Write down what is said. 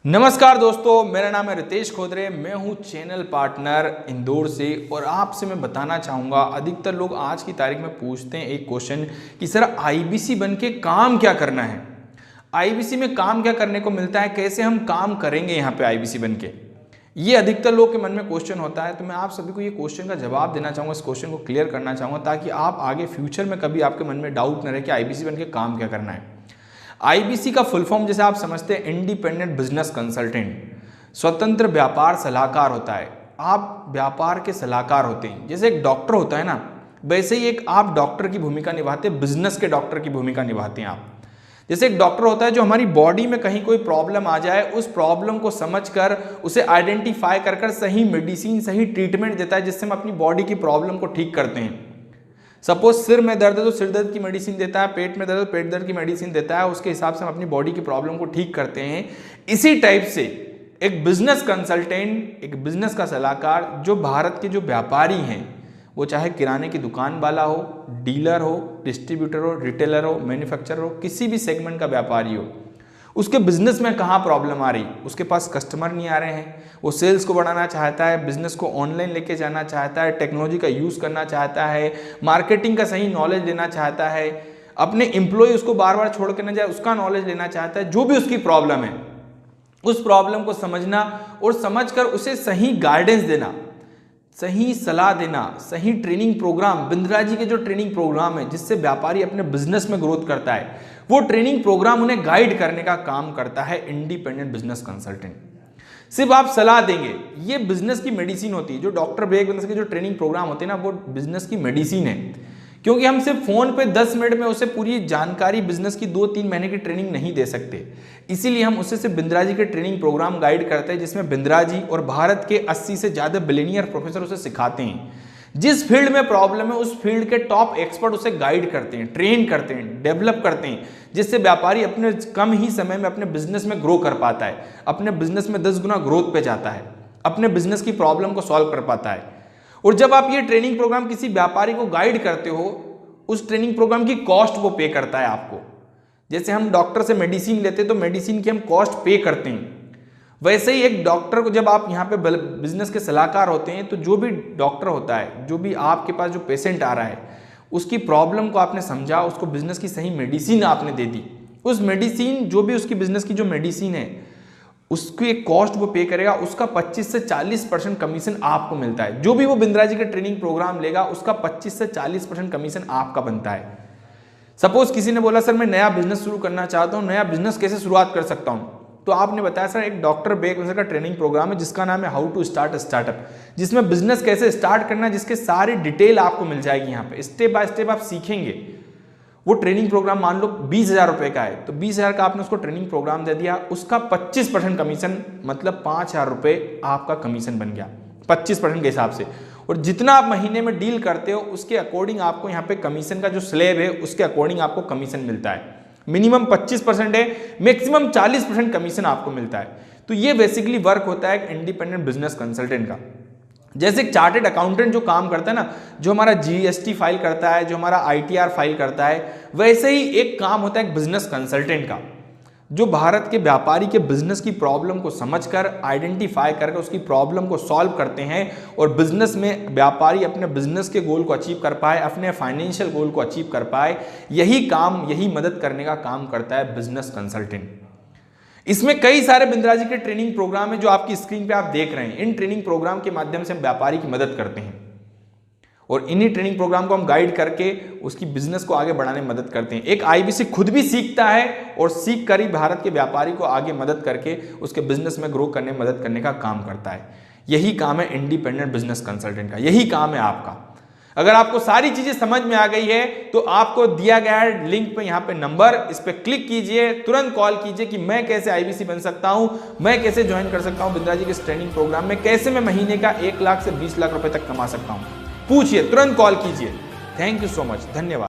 नमस्कार दोस्तों, मेरा नाम है रितेश खोदरे। मैं हूं चैनल पार्टनर इंदौर से और आपसे मैं बताना चाहूँगा, अधिकतर लोग आज की तारीख में पूछते हैं एक क्वेश्चन कि सर आईबीसी बन के काम क्या करना है, आईबीसी में काम क्या करने को मिलता है, कैसे हम काम करेंगे यहाँ पे आईबीसी बन के। ये अधिकतर लोग के मन में क्वेश्चन होता है। तो मैं आप सभी को ये क्वेश्चन का जवाब देना चाहूँगा, इस क्वेश्चन को क्लियर करना चाहूँगा ताकि आप आगे फ्यूचर में कभी आपके मन में डाउट न रहे कि आईबीसी बन के काम क्या करना है। आईबीसी का फुल फॉर्म जैसे आप समझते हैं इंडिपेंडेंट बिजनेस कंसल्टेंट, स्वतंत्र व्यापार सलाहकार होता है। आप व्यापार के सलाहकार होते हैं। जैसे एक डॉक्टर होता है ना, वैसे ही एक आप डॉक्टर की भूमिका निभाते हैं, बिजनेस के डॉक्टर की भूमिका निभाते हैं आप। जैसे एक डॉक्टर होता है जो हमारी बॉडी में कहीं कोई प्रॉब्लम आ जाए, उस प्रॉब्लम को समझकर उसे आइडेंटिफाई कर सही मेडिसिन, सही ट्रीटमेंट देता है जिससे हम अपनी बॉडी की प्रॉब्लम को ठीक करते हैं। सपोज सिर में दर्द है तो सिर दर्द की मेडिसिन देता है, पेट में दर्द है तो पेट दर्द की मेडिसिन देता है, उसके हिसाब से हम अपनी बॉडी की प्रॉब्लम को ठीक करते हैं। इसी टाइप से एक बिजनेस कंसल्टेंट, एक बिजनेस का सलाहकार, जो भारत के जो व्यापारी हैं, वो चाहे किराने की दुकान वाला हो, डीलर हो, डिस्ट्रीब्यूटर हो, रिटेलर हो, मैन्युफैक्चरर हो, किसी भी सेगमेंट का व्यापारी हो, उसके बिजनेस में कहाँ प्रॉब्लम आ रही, उसके पास कस्टमर नहीं आ रहे हैं, वो सेल्स को बढ़ाना चाहता है, बिजनेस को ऑनलाइन लेके जाना चाहता है, टेक्नोलॉजी का यूज़ करना चाहता है, मार्केटिंग का सही नॉलेज लेना चाहता है, अपने एम्प्लॉय उसको बार बार छोड़ के ना जाए उसका नॉलेज लेना चाहता है। जो भी उसकी प्रॉब्लम है, उस प्रॉब्लम को समझना और समझकर उसे सही गाइडेंस देना, सही सलाह देना, सही ट्रेनिंग प्रोग्राम, बिंद्रा जी के जो ट्रेनिंग प्रोग्राम है जिससे व्यापारी अपने बिजनेस में ग्रोथ करता है, वो ट्रेनिंग प्रोग्राम उन्हें गाइड करने का काम करता है इंडिपेंडेंट बिजनेस कंसल्टेंट। सिर्फ आप सलाह देंगे, ये बिजनेस की मेडिसिन होती है। जो डॉक्टर ब्रेक बिजनेस के जो ट्रेनिंग प्रोग्राम होते हैं ना, वो बिजनेस की मेडिसिन है। क्योंकि हम सिर्फ फोन पे 10 मिनट में उसे पूरी जानकारी बिजनेस की 2-3 महीने की ट्रेनिंग नहीं दे सकते। इसीलिए हम उसे सिर्फ बिंद्रा जी के ट्रेनिंग प्रोग्राम गाइड करते हैं, जिसमें बिंद्रा जी और भारत के 80 से ज्यादा बिलियनियर प्रोफेसर उसे सिखाते हैं। जिस फील्ड में प्रॉब्लम है उस फील्ड के टॉप एक्सपर्ट उसे गाइड करते हैं, ट्रेन करते हैं, डेवलप करते हैं, जिससे व्यापारी अपने कम ही समय में अपने बिजनेस में ग्रो कर पाता है, अपने बिजनेस में 10 गुना ग्रोथ पे जाता है, अपने बिजनेस की प्रॉब्लम को सॉल्व कर पाता है। और जब आप ये ट्रेनिंग प्रोग्राम किसी व्यापारी को गाइड करते हो, उस ट्रेनिंग प्रोग्राम की कॉस्ट वो पे करता है आपको। जैसे हम डॉक्टर से मेडिसिन लेते हैं तो मेडिसिन की हम कॉस्ट पे करते हैं, वैसे ही एक डॉक्टर को जब आप यहाँ पे बिजनेस के सलाहकार होते हैं तो जो भी डॉक्टर होता है, जो भी आपके पास जो पेशेंट आ रहा है, उसकी प्रॉब्लम को आपने समझा, उसको बिजनेस की सही मेडिसिन आपने दे दी। उस मेडिसिन, जो भी उसकी बिजनेस की जो मेडिसिन है, उसकी एक कॉस्ट वो पे करेगा, उसका 25 से 40% कमीशन आपको मिलता है। जो भी वो बिंद्रा जी के ट्रेनिंग प्रोग्राम लेगा, उसका 25 से 40% कमीशन आपका बनता है। सपोज किसी ने बोला सर मैं नया बिजनेस शुरू करना चाहता हूँ, नया बिजनेस कैसे शुरुआत कर सकता हूँ, तो आपने बताया सर एक डॉक्टर ब्रेक बिजनेस का ट्रेनिंग प्रोग्राम है जिसका नाम है हाउ टू स्टार्ट स्टार्टअप, जिसमें बिजनेस कैसे स्टार्ट करना है, जिसके सारी डिटेल आपको मिल जाएगी। यहाँ पे स्टेप बाय स्टेप आप सीखेंगे। वो ट्रेनिंग प्रोग्राम मान लो 20,000 रुपए का है, तो 20,000 का आपने उसको ट्रेनिंग प्रोग्राम दे दिया, उसका 25% कमीशन, मतलब 5,000 रुपए आपका कमीशन बन गया 25% के हिसाब से। और जितना आप महीने में डील करते हो उसके अकॉर्डिंग आपको यहाँ पे कमीशन का जो स्लैब है उसके अकॉर्डिंग आपको कमीशन मिलता है। मिनिमम 25% है, मैक्सिमम 40% कमीशन आपको मिलता है। तो ये बेसिकली वर्क होता है एक इंडिपेंडेंट बिजनेस कंसल्टेंट का। जैसे एक चार्टेड अकाउंटेंट जो काम करता है ना, जो हमारा जीएसटी फाइल करता है, जो हमारा आईटीआर फाइल करता है, वैसे ही एक काम होता है एक बिजनेस कंसल्टेंट का, जो भारत के व्यापारी के बिजनेस की प्रॉब्लम को समझकर, आइडेंटिफाई करके उसकी प्रॉब्लम को सॉल्व करते हैं और बिजनेस में व्यापारी अपने बिजनेस के गोल को अचीव कर पाए, अपने फाइनेंशियल गोल को अचीव कर पाए। यही काम, यही मदद करने का काम करता है बिजनेस कंसल्टेंट। इसमें कई सारे बिंद्रा जी के ट्रेनिंग प्रोग्राम है जो आपकी स्क्रीन पे आप देख रहे हैं। इन ट्रेनिंग प्रोग्राम के माध्यम से हम व्यापारी की मदद करते हैं और इन्हीं ट्रेनिंग प्रोग्राम को हम गाइड करके उसकी बिजनेस को आगे बढ़ाने में मदद करते हैं। एक आईबीसी खुद भी सीखता है और सीख कर ही भारत के व्यापारी को आगे मदद करके उसके बिजनेस में ग्रो करने में मदद करने का काम करता है। यही काम है इंडिपेंडेंट बिजनेस कंसल्टेंट का, यही काम है आपका। अगर आपको सारी चीजें समझ में आ गई है तो आपको दिया गया लिंक पे यहाँ पे नंबर, इस पे क्लिक कीजिए, तुरंत कॉल कीजिए कि मैं कैसे आईबीसी बन सकता हूं, मैं कैसे ज्वाइन कर सकता हूं बिंद्रा जी के ट्रेनिंग प्रोग्राम में, कैसे मैं महीने का 1 लाख से 20 लाख रुपए तक कमा सकता हूं। पूछिए, तुरंत कॉल कीजिए। थैंक यू सो मच, धन्यवाद।